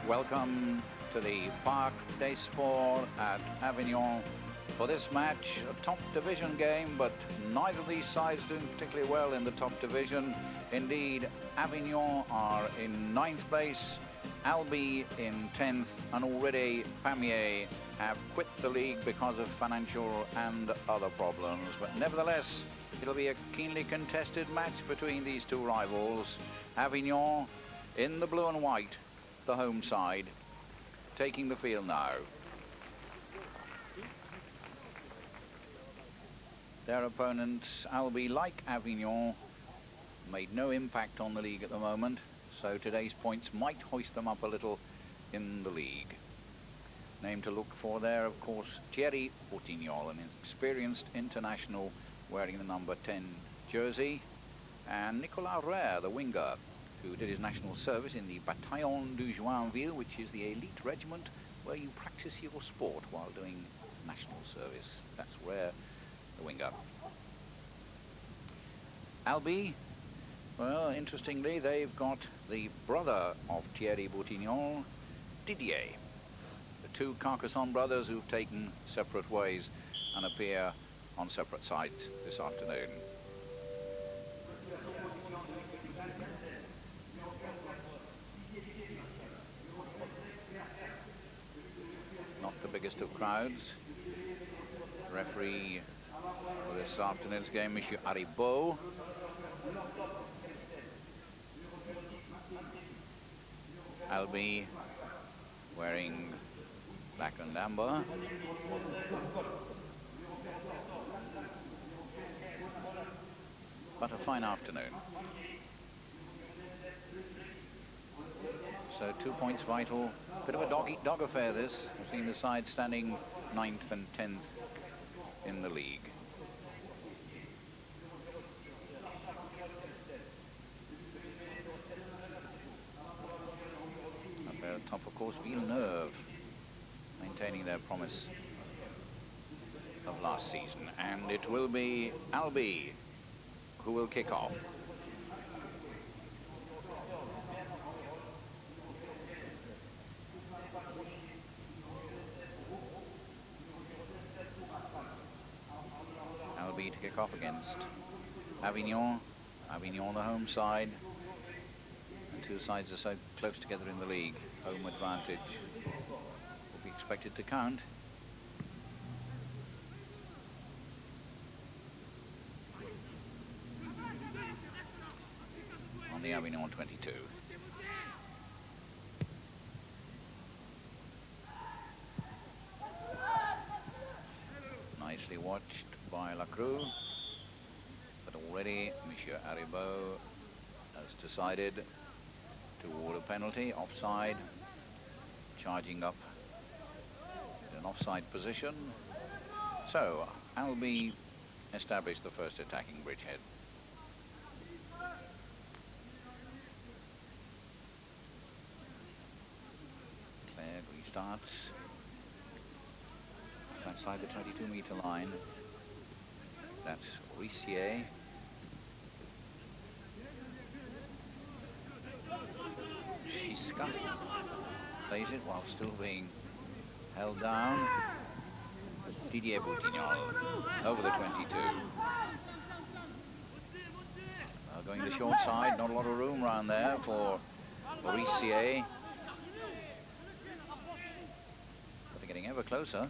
Welcome to the Parc des Sports at Avignon for this match, a top division game, but neither of these sides doing particularly well in the top division. Indeed, Avignon are in 9th place, Albi in 10th, and already Pamiers have quit the league because of financial and other problems. But nevertheless, it'll be a keenly contested match between these two rivals. Avignon in the blue and white, the home side, taking the field now. Their opponents, Albi, like Avignon, made no impact on the league at the moment, so today's points might hoist them up a little in the league. Name to look for there, of course, Thierry Boutignol, an experienced international wearing the number 10 jersey, and Nicolas Rare, the winger, who did his national service in the Bataillon du Joinville, which is the elite regiment where you practice your sport while doing national service. That's Rare, the winger. Albi, well, interestingly, they've got the brother of Thierry Boutignol, Didier. The two Carcassonne brothers who've taken separate ways and appear on separate sides this afternoon. Not the biggest of crowds. Referee for this afternoon's game, Monsieur Haribo. Albi wearing black and amber. But a fine afternoon. So 2 points vital. Bit of a dog-eat-dog affair this. We've seen the side standing 9th and 10th in the league. Up there at top, of course, Villeneuve, maintaining their promise of last season. And it will be Albi who will kick off. Albi to kick off against Avignon. Avignon the home side. And two sides are so close together in the league. Home advantage will be expected to count. On the Avignon 22. Nicely watched by Lacroix, but already Monsieur Haribo has decided to award a penalty, offside, charging up in an offside position. So Albi established the first attacking bridgehead. Claire restarts outside the 22-meter line. That's Rissier. Shiska plays it while still being held down. Didier Boutignol over the 22. Going the short side, not a lot of room around there for Rissier. But they're getting ever closer.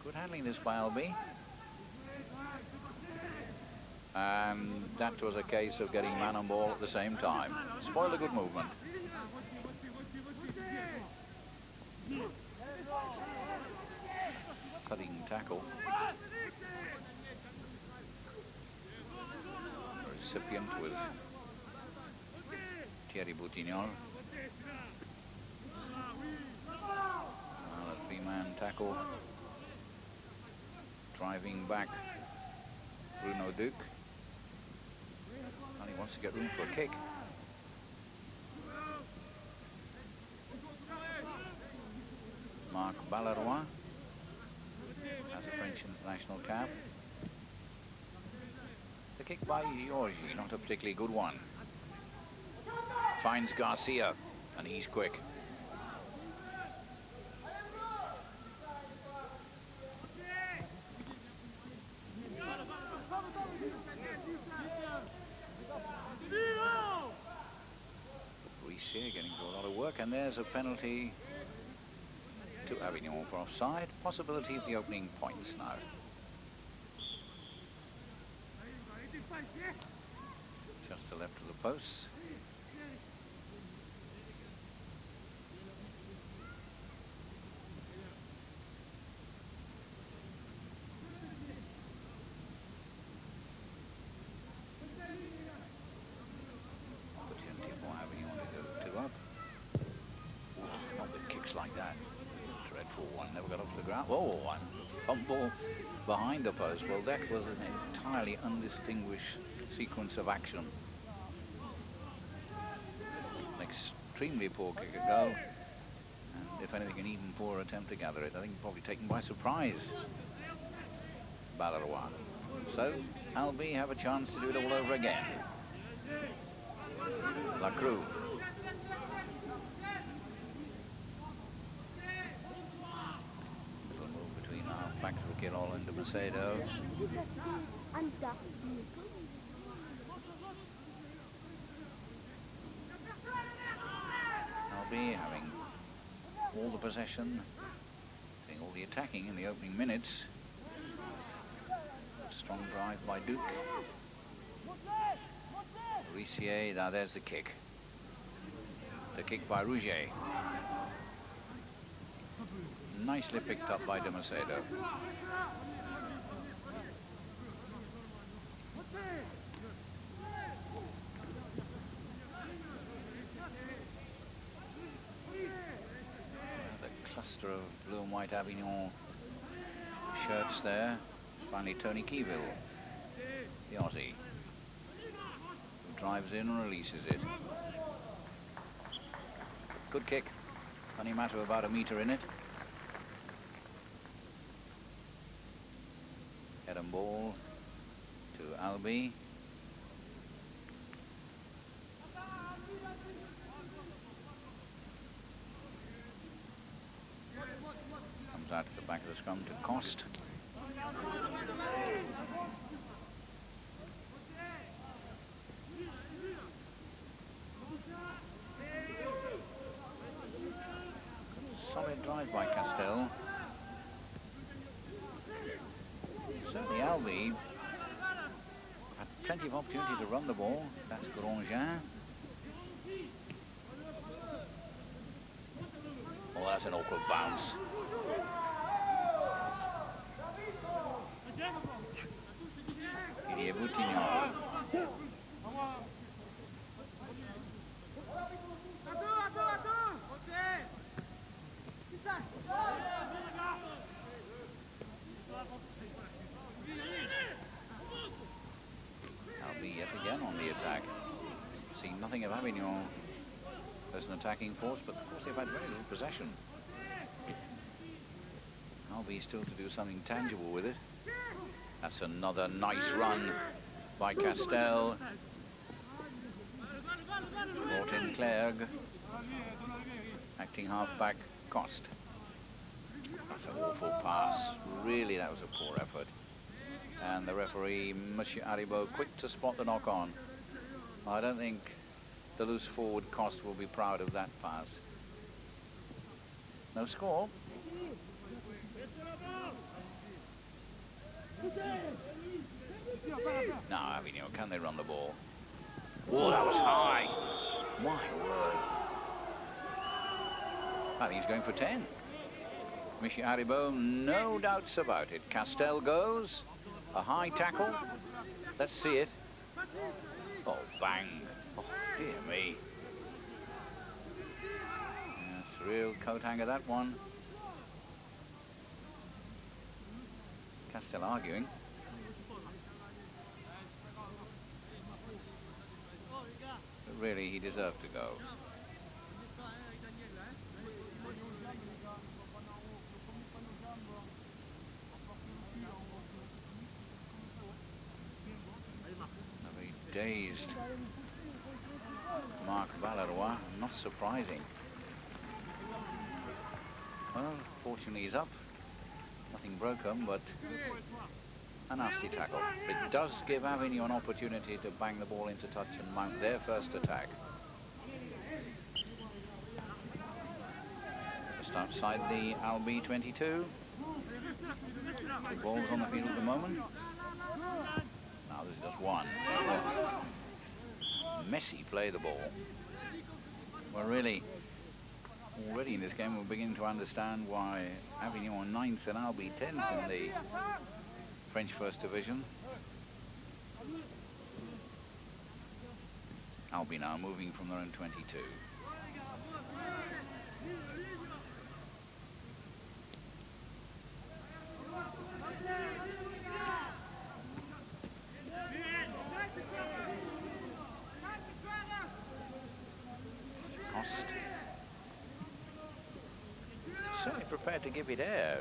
Good handling this by Albi. And that was a case of getting man on ball at the same time. Spoiled a good movement. Thudding tackle. The recipient was Thierry Boutignol. A three-man tackle. Driving back Bruno Duc. And he wants to get room for a kick. Marc Balleroy has a French international cap. The kick by Georgi, not a particularly good one. Finds Garcia. And he's quick. Rissier getting to a lot of work, and there's a penalty to Avignon for offside. Possibility of the opening points now. Just to left of the post. Opportunity for Avignon to go 2 up. Not with kicks like that. Dreadful one, never got off the ground. Oh, and fumble behind the post. Well, that was an entirely undistinguished sequence of action. An extremely poor kick at goal, and if anything, an even poorer attempt to gather it. I think probably taken by surprise, Balleroy. So, Albi have a chance to do it all over again. Lacroix. Little move between half-back for Kirol and Macedo. Albi having all the possession, doing all the attacking in the opening minutes. Strong drive by Duke. Rissier, now there's the kick. The kick by Rouget. Nicely picked up by de Macedo. The cluster of blue and white Avignon shirts there. Finally, Tony Keyville, the Aussie, who drives in and releases it. Good kick. Only a matter of about a metre in it. Head and ball to Albi. Comes out to the back of the scrum to Cost. Solid drive by Castel. Certainly Albi had plenty of opportunity to run the ball. That's Grandjean. Oh, that's an awkward bounce. Didier Boutignon. Albi yet again on the attack. Seeing nothing of Avignon as an attacking force, but of course they've had very little possession. Albi still to do something tangible with it. That's another nice run by Castel. Brought in Clergue. Acting half-back, Cost. That's an awful pass. Really, that was a poor effort. And the referee, Monsieur Haribo, quick to spot the knock-on. I don't think the loose forward Cost will be proud of that pass. No score. Now, Avignon, can they run the ball? Oh, that was high. My word. I think he's going for 10. Monsieur Haribo, no doubts about it. Castel goes. A high tackle. Let's see it. Oh, bang. Oh, dear me. Yes, real coat hanger, that one. Castel arguing. But really, he deserved to go. A very dazed Mark Valeroy, not surprising. Well, fortunately he's up. Nothing broken, but a nasty tackle. It does give Avignon an opportunity to bang the ball into touch and mount their first attack. Just outside the albi 22. Two balls on the field at the moment. Now this is just one. Messy play the ball. Well, really, already in this game we're beginning to understand why Avignon are 9th and albi 10th in the French First Division. Albi now moving from their own 22. Cost. Certainly prepared to give it air.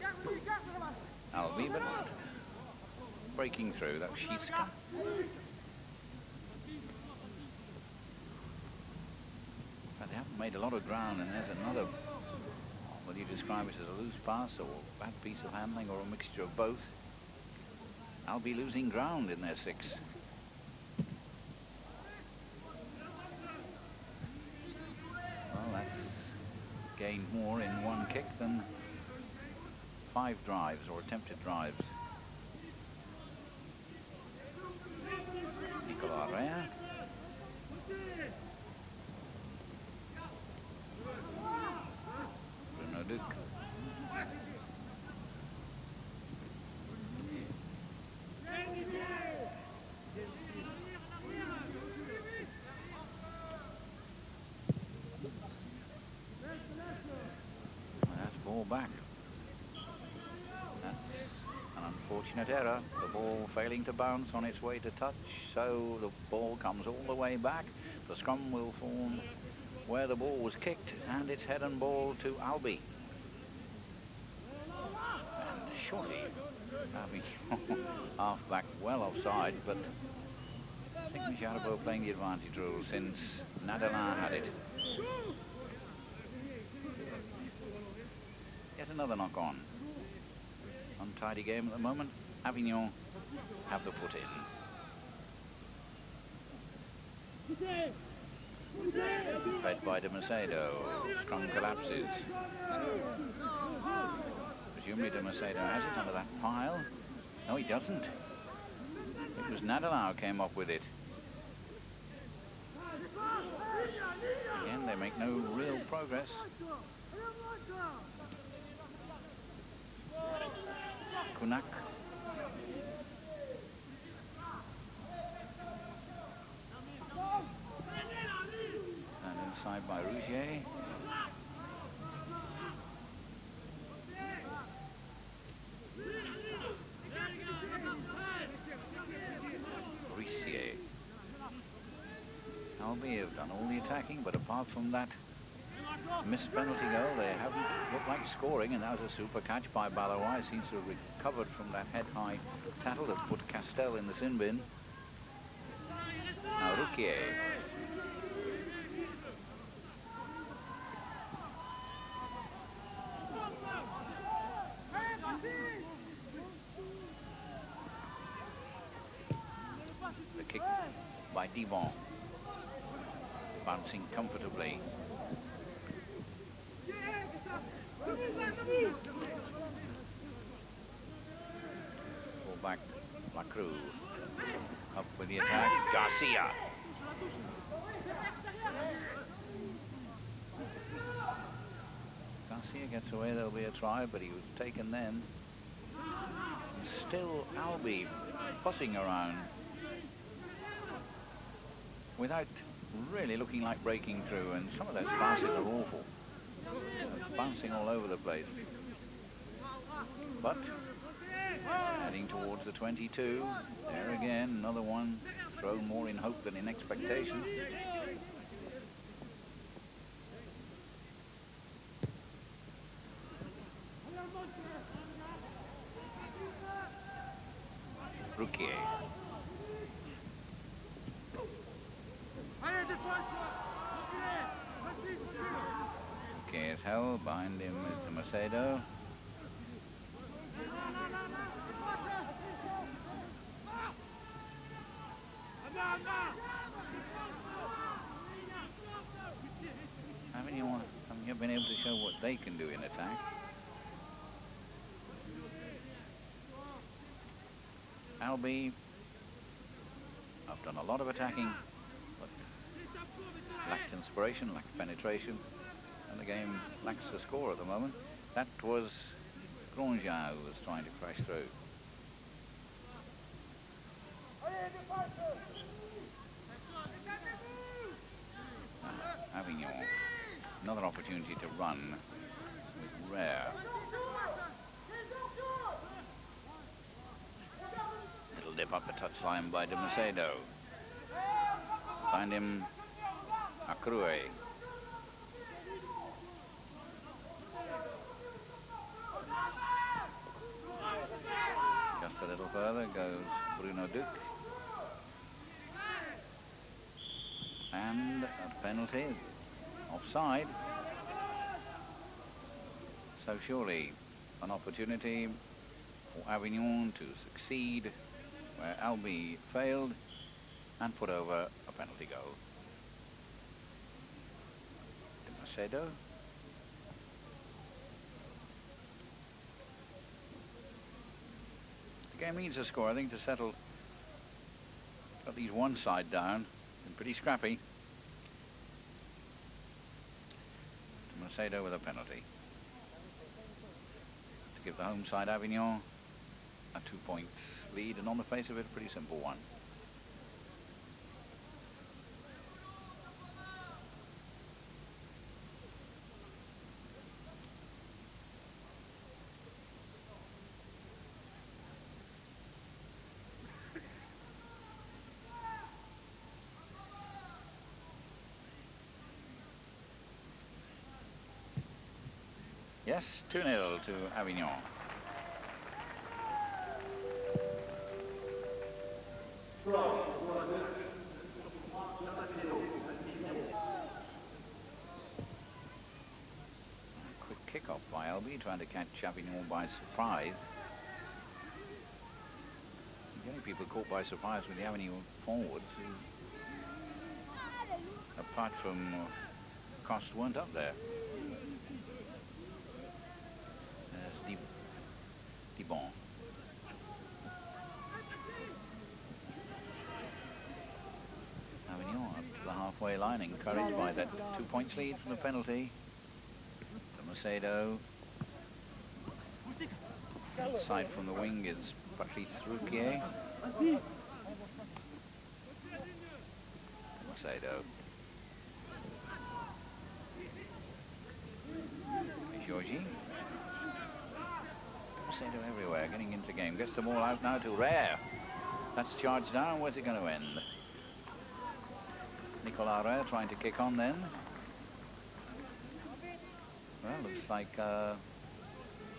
Albi, but not breaking through. That was Shiska. But they haven't made a lot of ground, and there's another, whether you describe it as a loose pass or a bad piece of handling or a mixture of both. Albi losing ground in their 6. Well, that's gained more in one kick than 5 drives or attempted drives. Nicolas Rea. Bruno Duc. That's ball back. That's an unfortunate error. The ball failing to bounce on its way to touch, so the ball comes all the way back. The scrum will form where the ball was kicked, and it's head and ball to Albi. And surely Avignon half back well offside, but I think Michel playing the advantage rule since Nadelin had it. Yet another knock on. Untidy game at the moment. Avignon have the foot in. Fed by de Macedo. Scrum collapses. Presumably de Macedo has it under that pile. No, he doesn't. It was Nadelau who came up with it. Again, they make no real progress. Kunak. And inside by Rougier. Rissier. Albi have done all the attacking, but apart from that missed penalty goal, they haven't looked like scoring, and that was a super catch by Valeroy. Seems to have recovered from that head-high tackle that put Castel in the sin bin. Now Rouquier. The kick by Divon. Bouncing comfortably. Ball back, Lacroix. Up with the attack, Garcia. Garcia gets away, there'll be a try, but he was taken then. Still Albi fussing around without really looking like breaking through, and some of those passes are awful. Bouncing all over the place. But heading towards the 22. There again, another one thrown more in hope than in expectation. Rouquier. Okay, it's held. Behind him is the Macedo. Avignon haven't been able to show what they can do in attack. Albi have done a lot of attacking, but lacked inspiration, lacked penetration, and the game lacks a score at the moment. That was Grandjean who was trying to crash through. Avignon, another opportunity to run with Rare. Little dip up the touchline by de Macedo. Find him Acrue. Just a little further goes Bruno Duc. And a penalty, offside. So surely an opportunity for Avignon to succeed where Albi failed and put over a penalty goal. De Macedo. The game needs a score, I think, to settle. Got these one side down. Been pretty scrappy. Macedo with a penalty to give the home side Avignon a 2 points lead, and on the face of it, a pretty simple one. Yes, 2-0 to Avignon. Quick kick-off by Albi, trying to catch Avignon by surprise. The only people caught by surprise with the Avignon forwards, who, apart from Cost, weren't up there. Bon. Avignon up to the halfway line, encouraged by that 2 points lead from the penalty. The Macedo. Inside from the wing is Patrice Rouquier. Macedo. Georgie. Macedo everywhere, getting into the game. Gets the ball out now to Rare. That's charged down. Where's it going to end? Nicolas Rare trying to kick on then. Well, looks like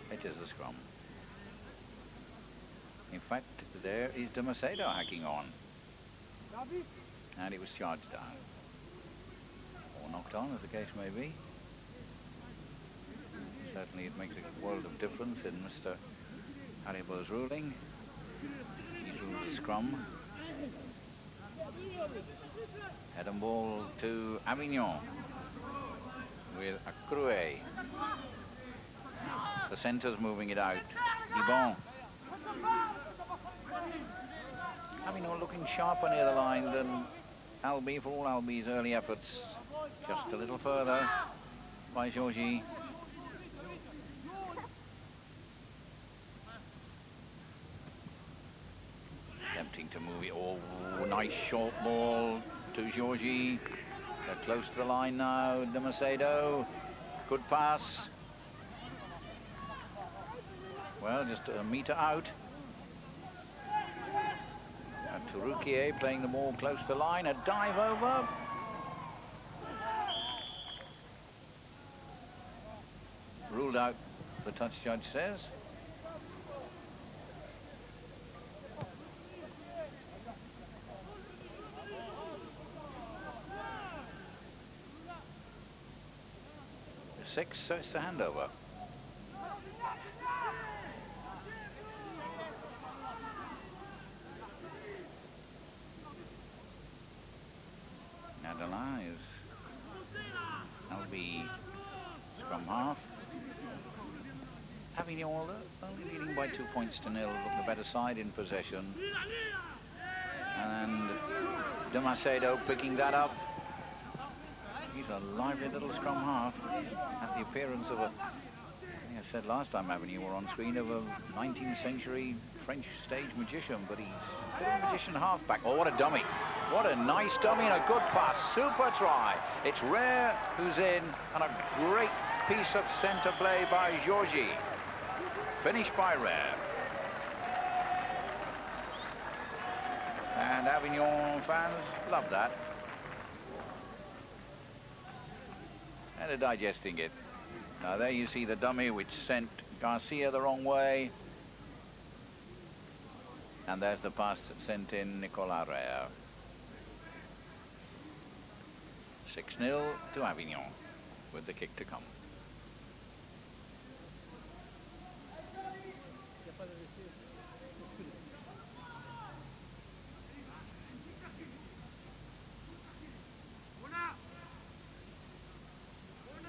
it is a scrum. In fact, there is de Macedo hacking on. And he was charged down. Or knocked on, as the case may be. Certainly it makes a world of difference in Mr. Haribo's ruling. He's ruled a scrum. Head and ball to Avignon with Acrue. The centre's moving it out. Ibon. Avignon looking sharper near the line than Albi, for all Albi's early efforts. Just a little further by Georgie. Attempting to move it. Oh, nice short ball to Georgie. They're close to the line now. De Macedo. Good pass. Well, just a metre out. And to Rouquier playing the ball close to the line. A dive over. Ruled out, the touch judge says. 6, so it's the handover. Nadala is albi scrum half. Avignon only leading by 2 points to nil, look the better side in possession. And de Macedo picking that up. He's a lively little scrum half. Has the appearance of a, I think I said last time Avignon were on screen, of a 19th century French stage magician, but he's a bit of a magician halfback. Oh, what a dummy. What a nice dummy and a good pass. Super try. It's Rare who's in, and a great piece of centre play by Georgie. Finished by Rare. And Avignon fans love that. And they're digesting it. Now there you see the dummy which sent Garcia the wrong way. And there's the pass that sent in Nicolas Rare. 6-0 to Avignon with the kick to come.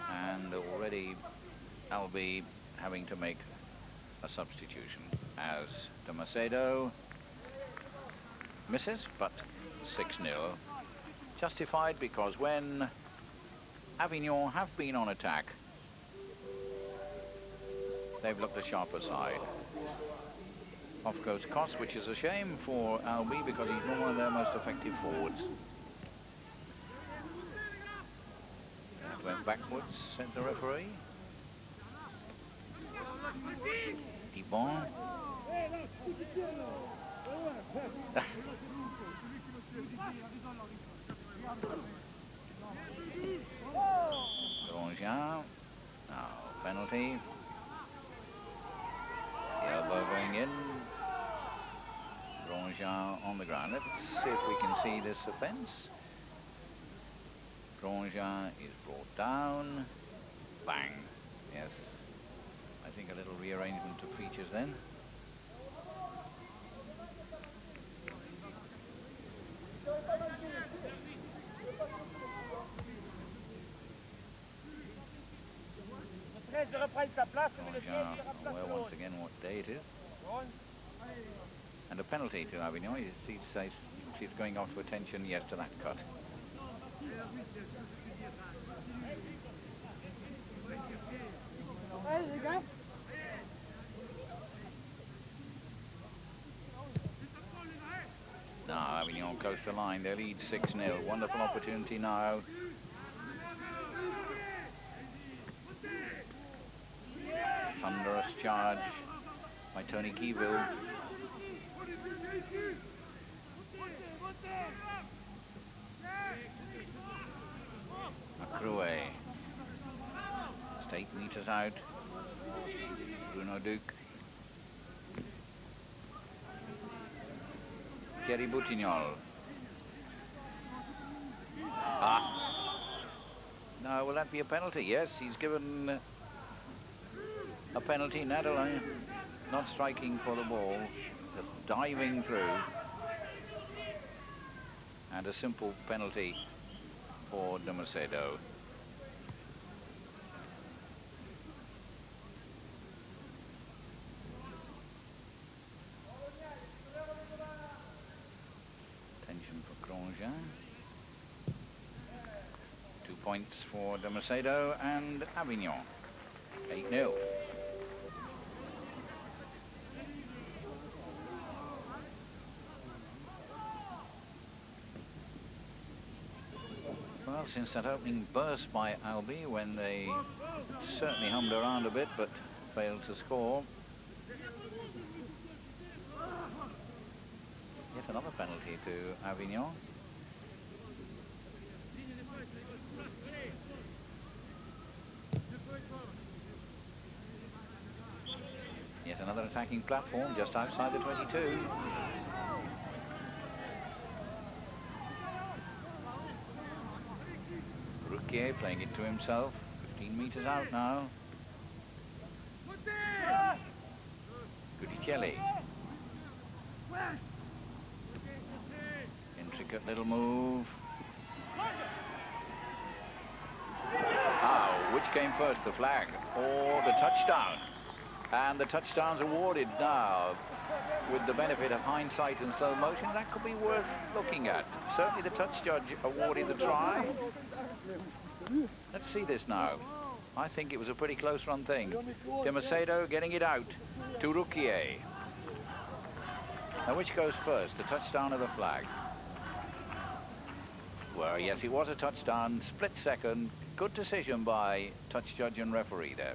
And already albi having to make a substitution as de Macedo misses, but 6-0. Justified, because when Avignon have been on attack, they've looked the sharper side. Off goes Koss, which is a shame for albi because he's not one of their most effective forwards. That went backwards, said the referee. Dibon. Grosjean. Now penalty. The elbow going in. Grosjean on the ground. Let's see if we can see this offence. Grosjean is brought down. Bang. Yes. I think a little rearrangement of features then. Aware once again what day it is. And a penalty to Avignon. You see it's going off to attention, yes, to that cut. Now Avignon close to line, they lead 6-0. Wonderful opportunity now. Thunderous charge by Tony Keyville. Macrouet. It's 8 meters out. Bruno Duc. Thierry Boutignol. No, will that be a penalty? Yes, he's given a penalty. Nadal not striking for the ball, just diving through. And a simple penalty for de Macedo. Attention for Grosjean. 2 points for de Macedo and Avignon. 8-0. Well, since that opening burst by albi when they certainly hummed around a bit but failed to score. Yet another penalty to Avignon. Yet another attacking platform just outside the 22. Ruquier playing it to himself. 15 metres out now. Goodicelli. Intricate little move. Which came first, the flag or the touchdown? And the touchdown's awarded now. With the benefit of hindsight and slow motion, that could be worth looking at. Certainly the touch judge awarded the try. Let's see this now. I think it was a pretty close run thing. De Macedo getting it out to Ruquier. Now which goes first, the touchdown or the flag? Well, yes, it was a touchdown, split second. Good decision by touch judge and referee there.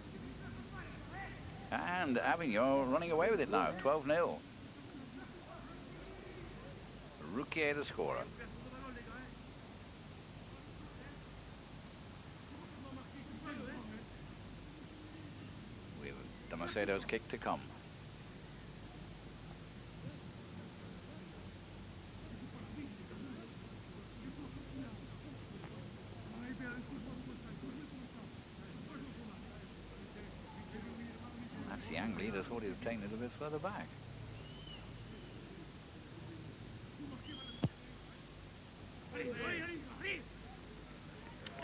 And Avignon running away with it now, 12-0. Ruquier the scorer. With De Macedo's kick to come. That's the angle. He'd have thought he'd have taken it a bit further back.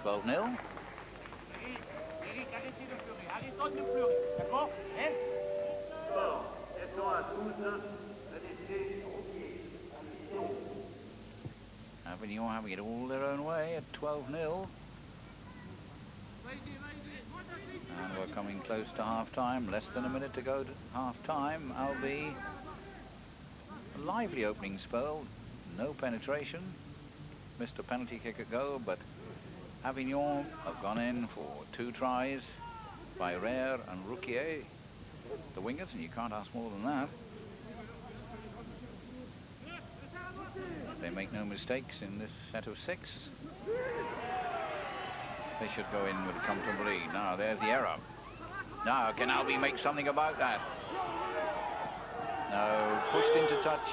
$12-0. Avignon having it all their own way at 12-0. And we're coming close to half-time. Less than a minute to go to half-time. Albi, a lively opening spell. No penetration. Missed a penalty kick at goal, but Avignon have gone in for 2 tries by Rare and Ruquier, the wingers, and you can't ask more than that. They make no mistakes in this set of 6. They should go in with a comfortable lead. Now, there's the error. Now, can Albi make something about that? No, pushed into touch.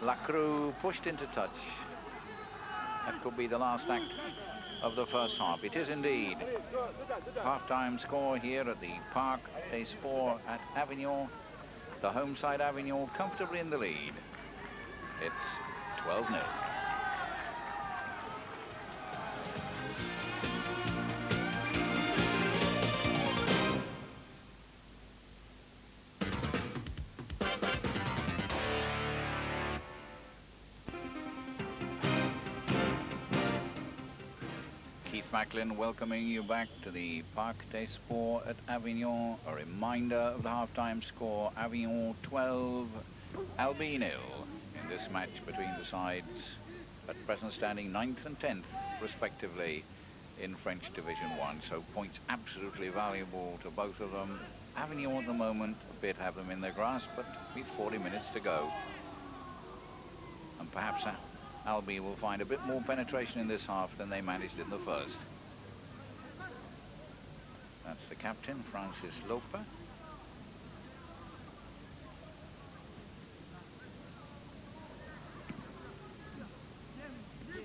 Lacroix pushed into touch. That could be the last act of the first half. It is indeed. Half-time score here at the Parc des Sports at Avignon. The home side Avignon comfortably in the lead. It's 12-0. Macklin welcoming you back to the Parc des Sports at Avignon. A reminder of the half-time score: Avignon 12, Albi 0 in this match between the sides, at present standing 9th and 10th respectively in French Division 1. So points absolutely valuable to both of them. Avignon at the moment a bit have them in their grasp, but with 40 minutes to go. And perhaps Albi will find a bit more penetration in this half than they managed in the first. That's the captain, Francis Lopa.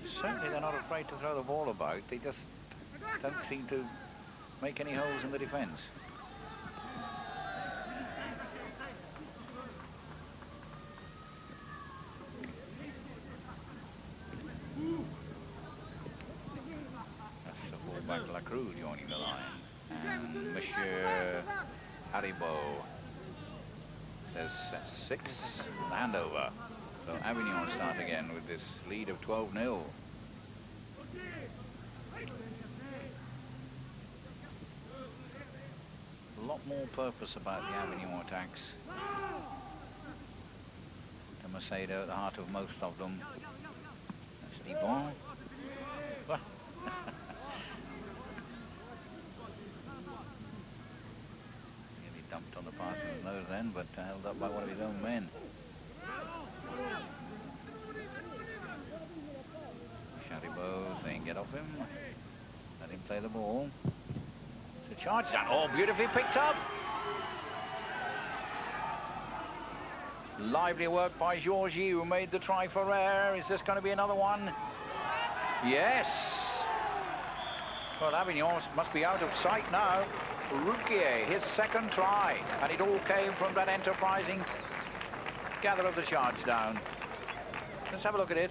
Certainly they're not afraid to throw the ball about. They just don't seem to make any holes in the defence. Lacroix joining the line, and Monsieur Haribo says 6, handover. So Avignon start again with this lead of 12-0. A lot more purpose about the Avignon attacks. De Macedo at the heart of most of them. That's Dibon. Dumped on the Parsons' nose then, but held up by one of his own men. Charibo saying get off him. Let him play the ball. It's a charge down. Oh, beautifully picked up. Lively work by Georgie, who made the try for Rare. Is this going to be another one? Yes. Well, Avignon must be out of sight now. Rouquier, his second try, and it all came from that enterprising gather of the charge down. Let's have a look at it.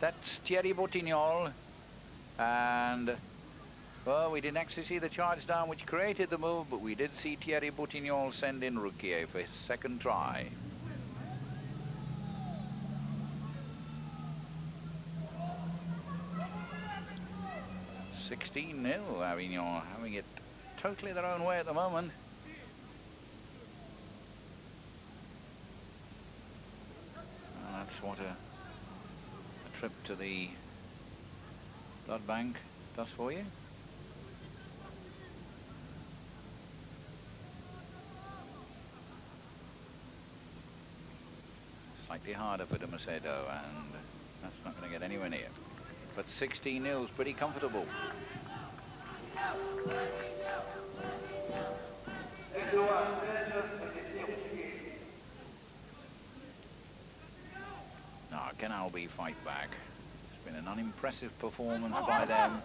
That's Thierry Bottignol, and well, we didn't actually see the charge down which created the move, but we did see Thierry Bottignol send in Rouquier for his second try. (16-0) Avignon, having it totally their own way at the moment. Well, that's what a trip to the blood bank does for you. Slightly harder for de Macedo, and that's not going to get anywhere near. But 16-0 is pretty comfortable. Now, can Albi fight back? It's been an unimpressive performance by them.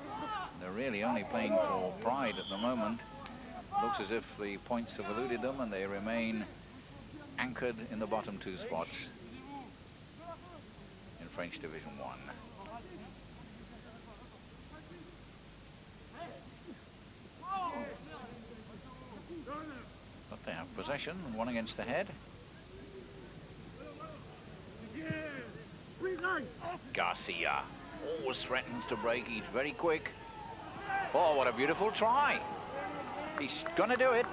They're really only playing for pride at the moment. Looks as if the points have eluded them and they remain anchored in the bottom two spots in French Division 1. But they have possession, one against the head. Garcia always threatens to break. He's very quick. Oh, what a beautiful try. He's going to do it.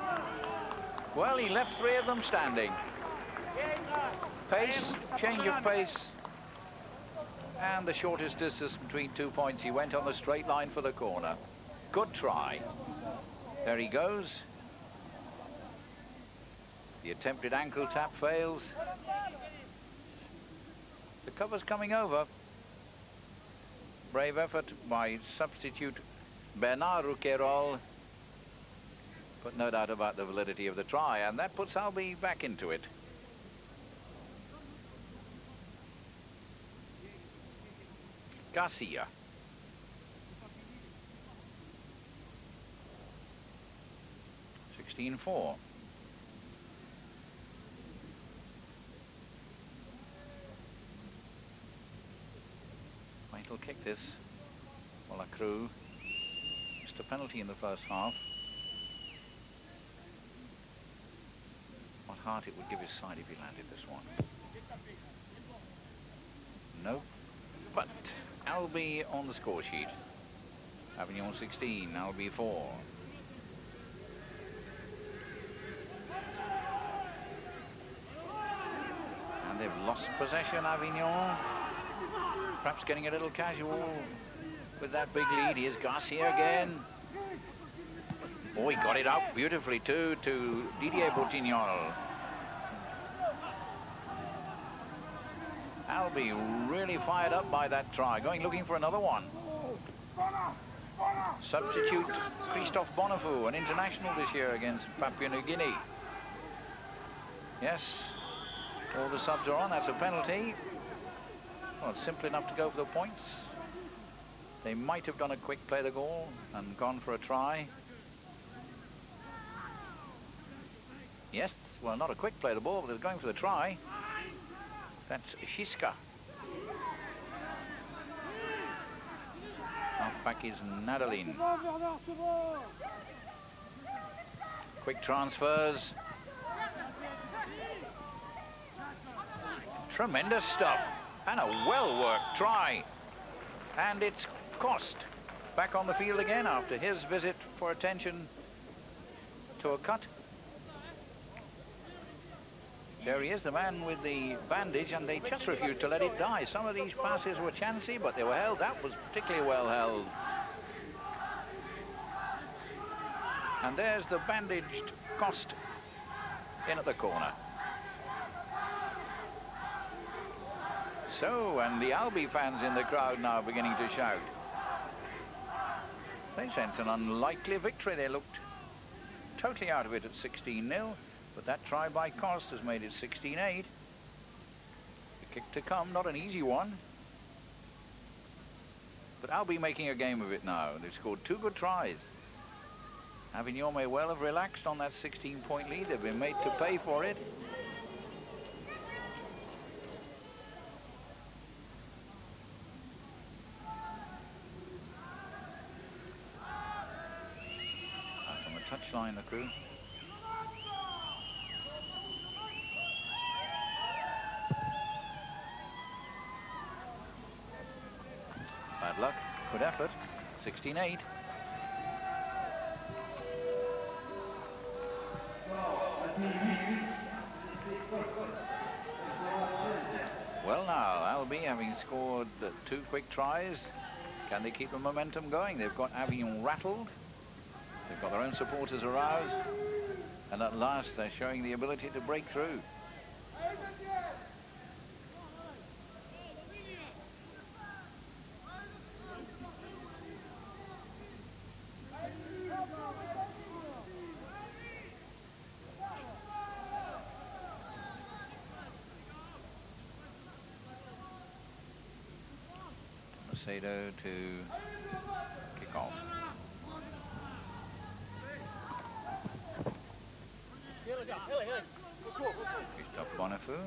Well, he left three of them standing. Pace, change of pace. And the shortest distance between 2 points. He went on the straight line for the corner. Good try. There he goes. The attempted ankle tap fails. The cover's coming over. Brave effort by substitute Bernard Rouquayrol. But no doubt about the validity of the try, and that puts Albi back into it. Garcia. (16-4). He'll kick this. Lacroix missed a penalty in the first half. What heart it would give his side if he landed this one. No. But Albi on the score sheet. Avignon 16, Albi 4. And they've lost possession, Avignon. Perhaps getting a little casual with that big lead. Here's Garcia again. Oh, he got it out beautifully too to Didier Bottignol. Albi really fired up by that try, looking for another one. Substitute Christophe Bonifou, an international this year against Papua New Guinea. Yes, all the subs are on. That's a penalty. Well, it's simple enough to go for the points. They might have done a quick play the goal and gone for a try. Yes, well, not a quick play the ball, but they're going for the try. That's Shiska. Half back is Nadalin. Quick transfers. Tremendous stuff. And a well-worked try. And it's Cost back on the field again after his visit for attention to a cut. There he is, the man with the bandage, and they just refused to let it die. Some of these passes were chancy, but they were held. That was particularly well held. And there's the bandaged Cost in at the corner. So, and the Albi fans in the crowd now beginning to shout. They sense an unlikely victory. They looked totally out of it at 16-0, but that try by Cost has made it 16-8. The kick to come, not an easy one. But Albi making a game of it now. They've scored 2 good tries. Avignon may well have relaxed on that 16-point lead. They've been made to pay for it. Out on the touchline, the crew. Bad luck, good effort. 16-8. Well now, Albi having scored 2 quick tries. Can they keep the momentum going? They've got Avignon rattled. They've got their own supporters aroused. And at last they're showing the ability to break through. Macedo to kick off. Christophe Bonifou.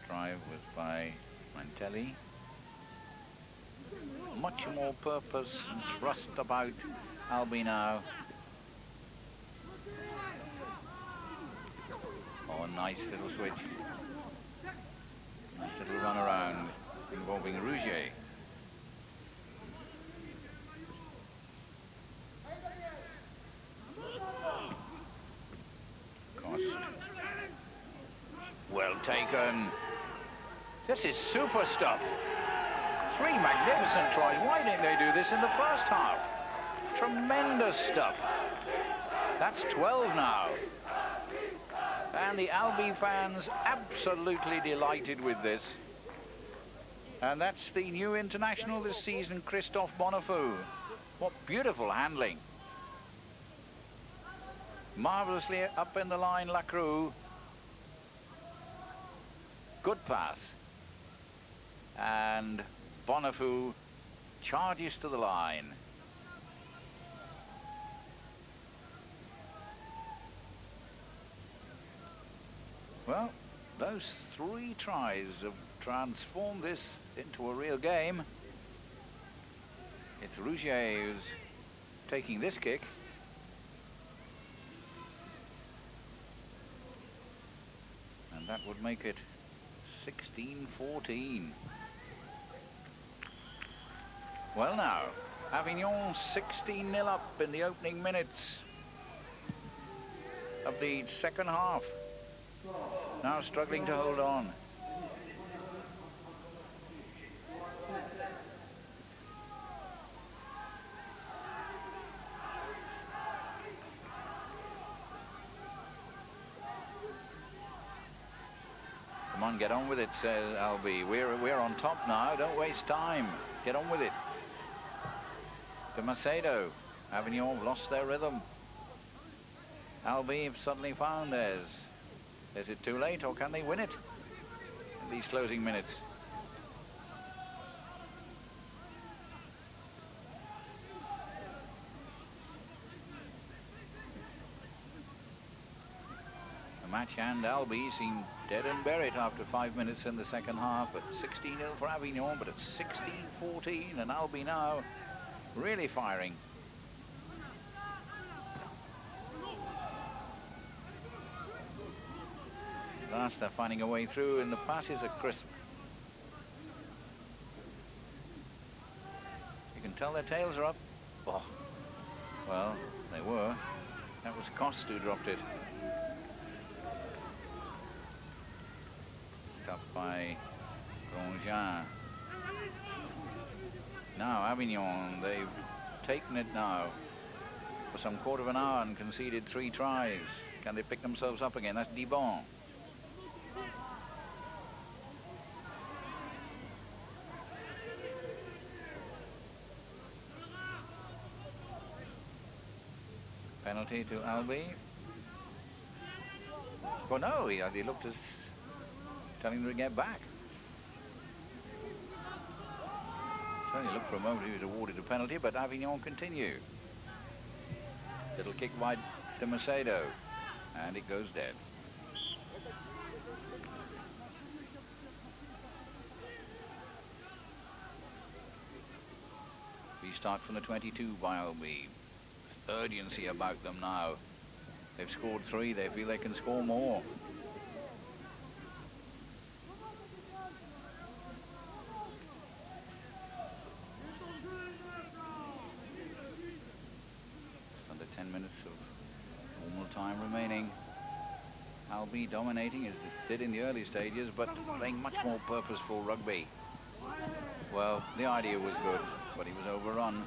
Drive was by Mantelli. Much more purpose and thrust about Albi now. Oh, nice little switch. Nice little run around involving Rouget. Cost. Well taken. This is super stuff. 3 magnificent tries. Why didn't they do this in the first half? Tremendous stuff. That's 12 now. And the Albi fans absolutely delighted with this. And that's the new international this season, Christophe Bonifou. What beautiful handling. Marvellously up in the line, Lacroix. Good pass. And Bonifou charges to the line. Well, those 3 tries have transformed this into a real game. It's Rouget who's taking this kick. And that would make it 16-14. Well now, Avignon 16-0 up in the opening minutes of the second half. Now struggling to hold on. Come on, get on with it, says Albi. We're on top now. Don't waste time. Get on with it. To Macedo. Avignon have lost their rhythm. Albi have suddenly found theirs. Is it too late, or can they win it in these closing minutes? The match and Albi seem dead and buried after 5 minutes in the second half. At 16-0 for Avignon, but at 16-14, and Albi now really firing. Last they're finding a way through, and the passes are crisp. You can tell their tails are up. Oh, well, they were. That was Cost who dropped it. Picked up by Grosjean. Now Avignon, they've taken it now for some quarter of an hour and conceded 3 tries. Can they pick themselves up again? That's Dibon. Penalty to Albi. Well, no, he looked as telling them to get back. Certainly looked for a moment he was awarded a penalty, but Avignon continue. Little kick by de Macedo, and it goes dead. Restart from the 22 by albi. Urgency about them now. They've scored 3, they feel they can score more. Under 10 minutes of normal time remaining. Albi dominating as it did in the early stages, but playing much more purposeful rugby. Well, the idea was good, but he was overrun.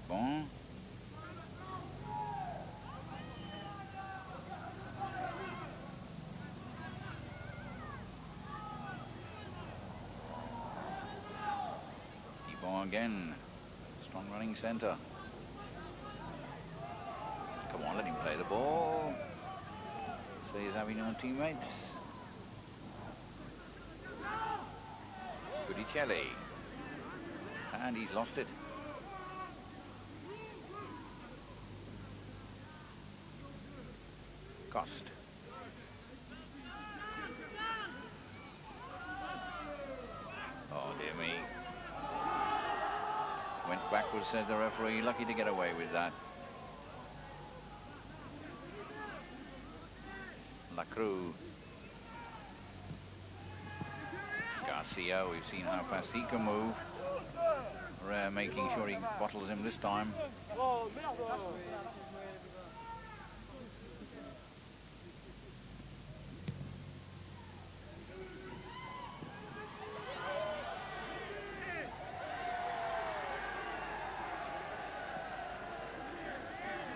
Bon. Bon again. Strong running centre. Come on, let him play the ball. So his Avignon teammates. Gudicelli. And he's lost it. Cost. Oh dear me. Went backwards, said the referee. Lucky to get away with that. Lacroix. Garcia, we've seen how fast he can move. Rare making sure he bottles him this time.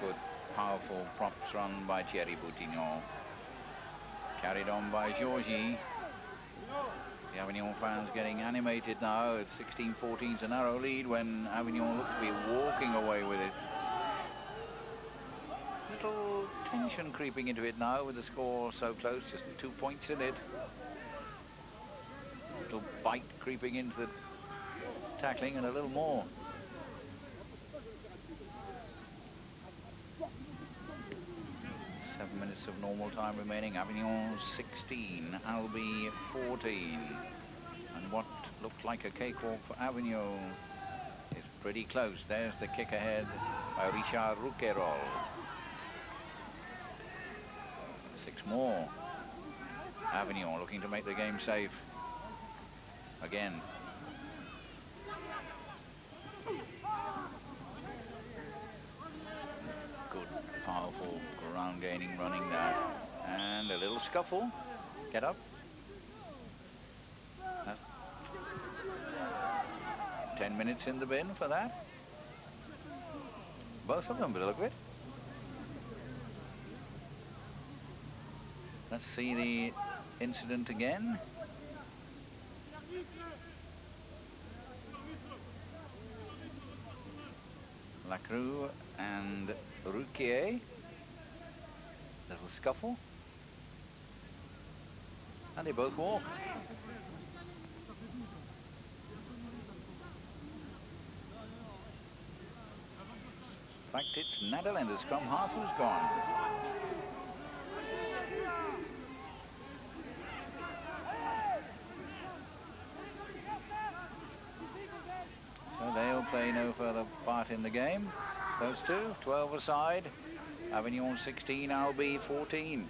Good, powerful props run by Thierry Boutignon. Carried on by Georgie. The Avignon fans getting animated now. It's 16-14, it's a narrow lead when Avignon looked to be walking away with it. Little tension creeping into it now with the score so close, just 2 points in it. Little bite creeping into the tackling and a little more. Of normal time remaining. Avignon 16, Albi 14, and what looked like a cakewalk for Avignon is pretty close. There's the kick ahead by Richard Rouquayrol. 6 more. Avignon looking to make the game safe again. Good, powerful ground gaining running there, and a little scuffle. Get up. 10 minutes in the bin for that. Both of them, by the look of it. Let's see the incident again. Lacroix and Rouquier. Little scuffle. And they both walk. In fact, it's Netherlands scrum half who's gone. So they'll play no further part in the game. Those two, 12 aside. Avignon 16, Albi 14.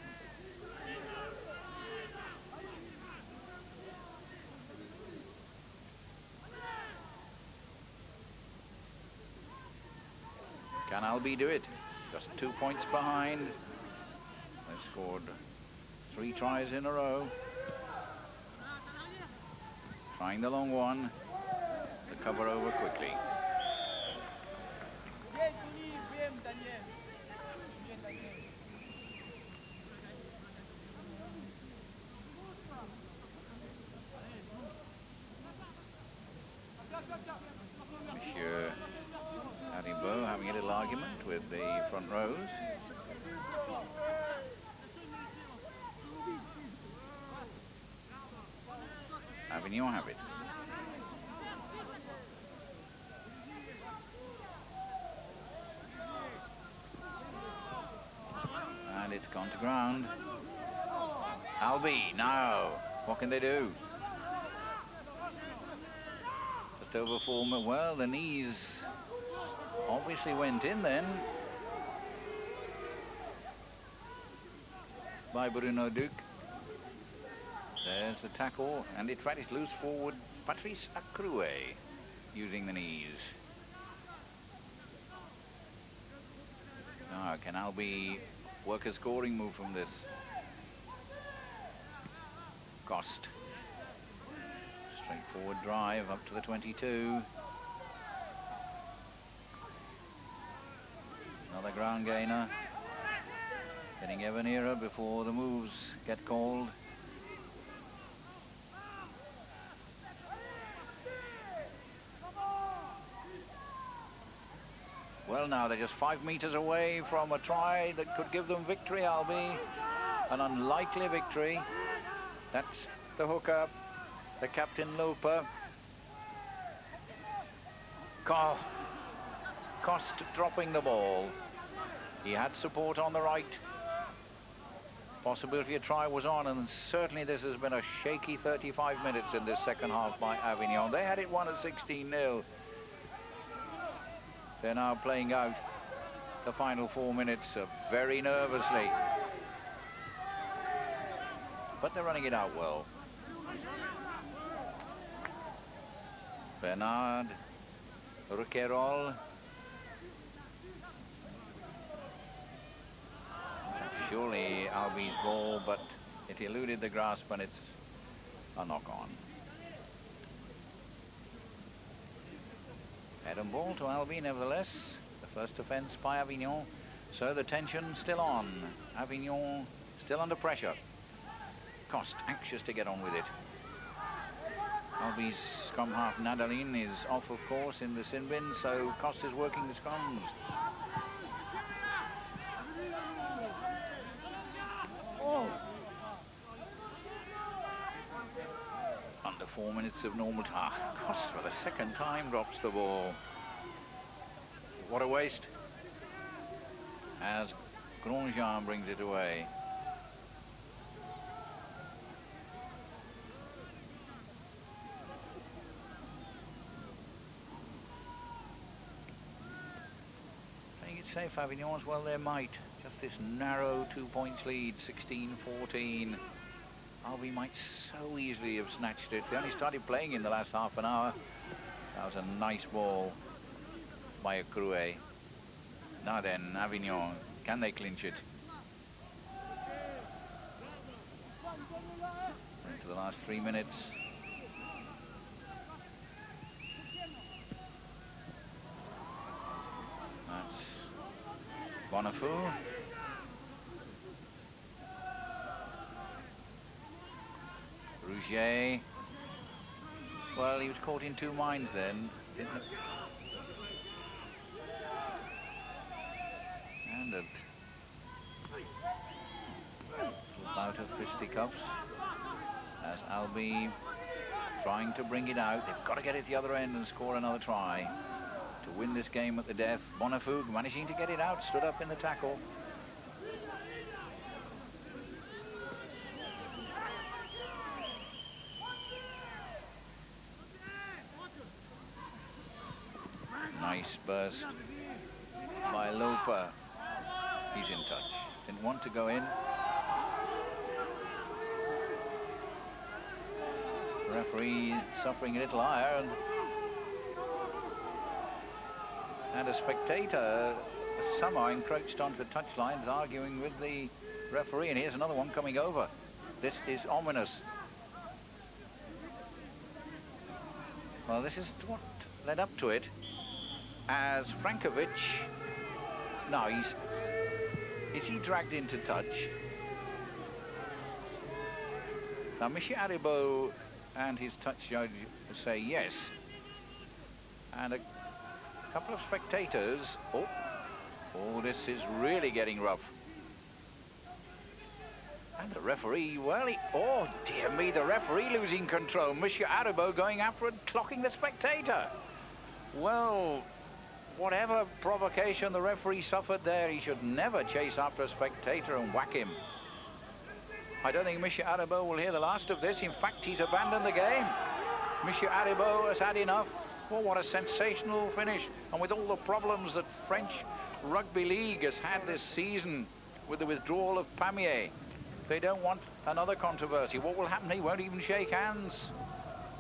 Can Albi do it? Just 2 points behind. They scored 3 tries in a row. Trying the long one. The cover over quickly. having a little argument with the front rows. Avignon have it. And it's gone to ground. Albi, now, what can they do? Just over 4 minutes. Well, the knees obviously went in then by Bruno Duc. There's the tackle, and in fact it's loose forward Patrice Accrouet using the knees. Now, can Albi work a scoring move from this? Cost. Straightforward drive up to the 22. Another ground gainer. Getting ever nearer before the moves get called. Well, now they're just 5 meters away from a try that could give them victory, Albi. An unlikely victory. That's the hooker, the captain Loper. Cost dropping the ball. He had support on the right. Possibility of try was on, and certainly this has been a shaky 35 minutes in this second half by Avignon. They had it won at 16-0. They're now playing out the final 4 minutes very nervously. But they're running it out well. Bernard, Ruquerol. Surely Albi's ball, but it eluded the grasp and it's a knock-on. Head and ball to Albi, nevertheless. The first offence by Avignon. So the tension still on. Avignon still under pressure. Cost anxious to get on with it. Albi's scrum half Nadaline is off, of course, in the sin bin, so Cost is working the scrums. Under 4 minutes of normal time. Cost for the second time drops the ball. What a waste. As Grandjean brings it away. Playing it safe, Avignon, as well they might. Just this narrow 2 points lead, 16-14. Albi might so easily have snatched it. They only started playing in the last half an hour. That was a nice ball by Accrouet. Now then, Avignon, can they clinch it? Into the last 3 minutes. That's Bonafou. Rouget. Well, he was caught in 2 minds then, didn't it? And a bout of fisticuffs as Albi trying to bring it out. They've got to get it the other end and score another try to win this game at the death. Bonafou managing to get it out, stood up in the tackle. Nice burst by Loper. He's in touch. Didn't want to go in. Referee suffering a little ire, and a spectator somehow encroached onto the touchlines, arguing with the referee. And here's another one coming over. This is ominous. Well, this is what led up to it. As Frankovic, no, is he dragged into touch? Now, Michel Haribo and his touch judge say yes. And couple of spectators. Oh, this is really getting rough. And the referee, well, oh dear me, the referee losing control. Monsieur Aribo going after it, clocking the spectator. Well, whatever provocation the referee suffered there, he should never chase after a spectator and whack him. I don't think Monsieur Aribo will hear the last of this. In fact, he's abandoned the game. Monsieur Aribo has had enough. Well, what a sensational finish. And with all the problems that French Rugby League has had this season with the withdrawal of Pamier, they don't want another controversy. What will happen? He won't even shake hands.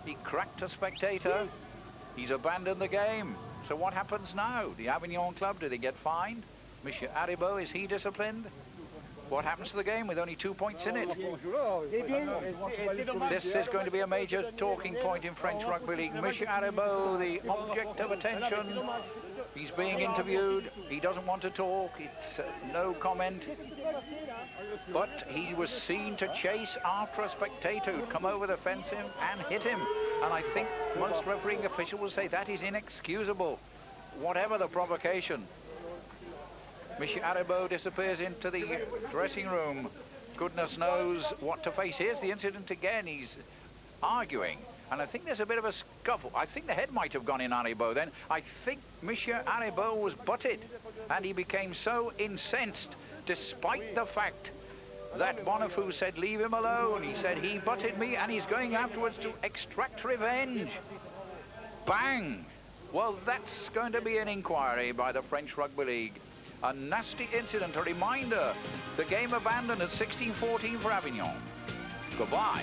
He cracked a spectator. He's abandoned the game. So what happens now? The Avignon club, do they get fined? Monsieur Aribo, is he disciplined? What happens to the game with only 2 points in it? This is going to be a major talking point in French Rugby League. Monsieur Aribo, the object of attention. He's being interviewed. He doesn't want to talk. It's no comment. But he was seen to chase after a spectator who'd come over the fence and hit him. And I think most refereeing officials will say that is inexcusable, whatever the provocation. Monsieur Aribo disappears into the dressing room. Goodness knows what to face. Here's the incident again. He's arguing. And I think there's a bit of a scuffle. I think the head might have gone in Aribo then. I think Monsieur Aribo was butted. And he became so incensed, despite the fact that Bonifou said, leave him alone. He said, he butted me, and he's going afterwards to extract revenge. Bang! Well, that's going to be an inquiry by the French Rugby League. A nasty incident, a reminder. The game abandoned at 16-14 for Avignon. Goodbye.